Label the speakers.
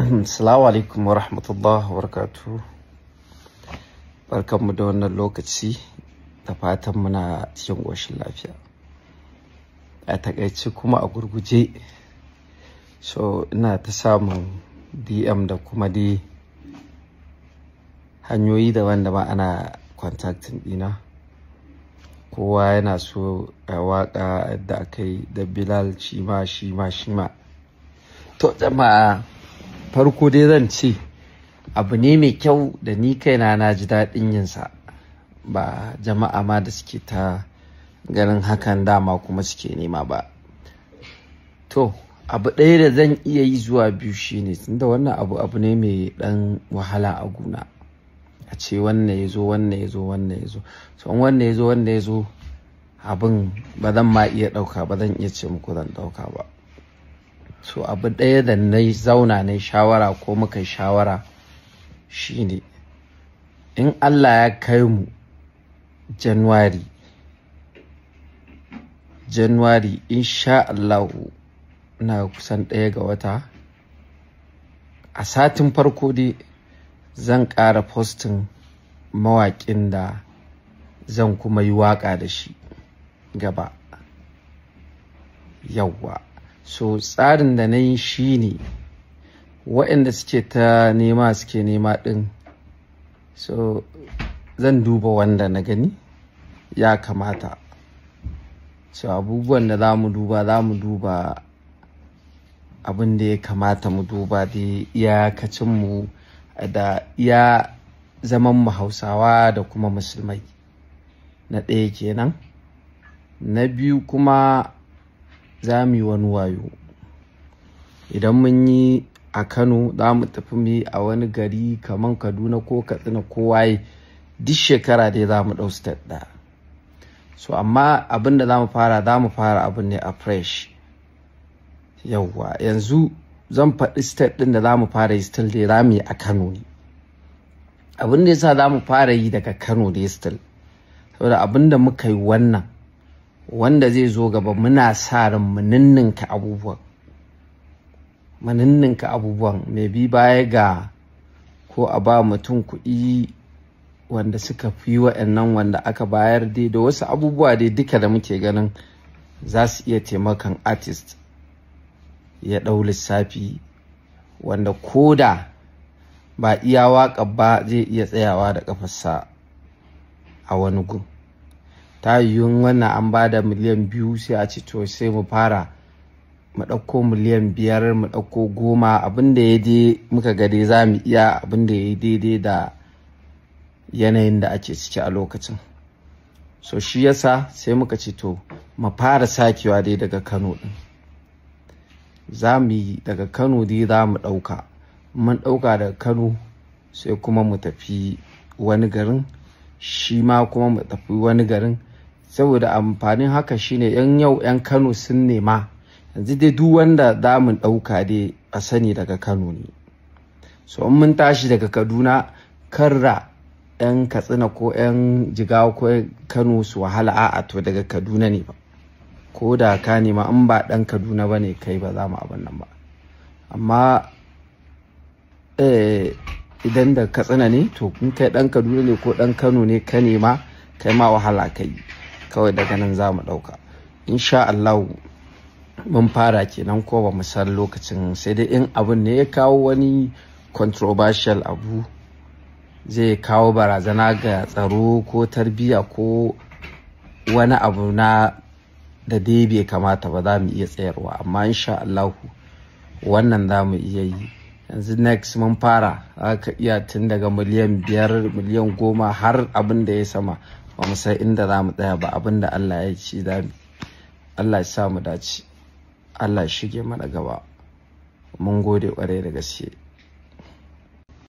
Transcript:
Speaker 1: Assalamu alaikum wa rahmatullahi wa barakatuhu. Barkanmu da wannan lokaci, da fatan muna cikin ƙoshin lafiya. A takaice kuma a gurguje, so ina ta samun DM da kuma dai hanyoyi daban-daban ana contacting ɗina. Kowa yana so a waƙa da aka yi da Bilal shi ma. To jama'a, farko dai zan ce abu ne mai kyau da ni kaina na ji daɗin yinsa, ba jama'a ma da suke ta ganin hakan dama kuma suke nema ba. To abu ɗaya da zan iya yi zuwa biyu shine, tunda wannan abu ne mai ɗan wahala a guna, a ce wannan ya zo so wannan ya zo abin ba zan ma iya ɗauka ba, zan iya ce muku zan ɗauka ba. So abu ɗaya da na zauna na shawara ko muka yi shawara shine, in Allah ya kai mu January insha Allahu, na kusan 1 ga wata, a satin farko dai zan ƙara postin mawaƙin da zan kuma yi waƙa da shi gaba. Yawwa, so tsarin da na yi shi ne, waɗanda suke nema ɗin, so zan duba wanda na gani ya kamata. So abubuwan da za mu duba abin da ya kamata mu duba da iyakacinmu da iya zaman mu Hausawa da kuma Musulmai. Na ɗaya kenan. Na biyu kuma, za mu yi wani wayo. Idan mun yi a Kano, za mu tafi mu yi a wani gari kamar Kaduna ko Katsina ko waye, duk shekara dai za mu ɗau state ɗaya. So amma abin da za mu fara abin ne a fresh. Yawwa, yanzu zan faɗi state ɗin da za mu fara yi, still dai za mu yi a Kano ne. Abin da yasa za mu fara yi daga Kano dai still, saboda abin da muka yi wannan, wanda zai zo gaba muna sa ran mu ninninka abubuwan mai bi baya ga ko a ba mutum kuɗi wanda suka fi wa'annan wanda aka bayar dai, da wasu abubuwa dai duka da muke ganin za su iya taimakan artist ya ɗau lissafi, wanda koda ba iya waƙa ba zai iya tsayawa da ƙafarsa a wani gun. Ta yiwu wannan an ba da miliyan 2, sai a ce to sai mu fara mu ɗauko miliyan 5, mu ɗauko 10, abin da ya dai muka ga dai za mu iya, abin da ya yi daidai da yanayin da ake ciki a lokacin. So shi yasa sai muka ce to mu fara sakewa dai daga Kano ɗin. Za mu yi daga Kano dai, za mu ɗauka. Mun ɗauka daga Kano sai kuma mu tafi wani garin, shi ma kuma mu tafi wani garin. Saboda amfanin haka shine, yau 'yan Kano sun nema, yanzu dai duk wanda za mu ɗauka dai a sani daga Kano ne. So in mun tashi daga Kaduna, karra 'yan Katsina ko 'yan Jigawa ko Kano su wahala, a'a to daga Kaduna ne ba. Ko da ka nema, in ba ɗan Kaduna ba ne kai, ba za mu abin nan ba. Amma idan da Katsina ne, to in kai ɗan Kaduna ne ko ɗan Kano ne ka nema, kai ma wahala kai, kawai daga nan za mu ɗauka. Insha Allah mun fara kenan, ko ba mu san lokacin, sai dai in abin ne ya kawo wani controversial abu, zai kawo barazana ga tsaro ko tarbiyya ko wani abu na da dai bai kamata ba, za mu iya tsayarwa. Amma insha Allah wannan za mu iya yi. Yanzu next mun fara, aka iya tun daga miliyan 5, miliyan 10 har abin da ya sama, ba mu san inda za mu tsaya ba. Abin da Allah ya ci za mu. Allah ya sa mu dace, Allah ya shige mana gaba. Mun gode ƙwarai da gaske.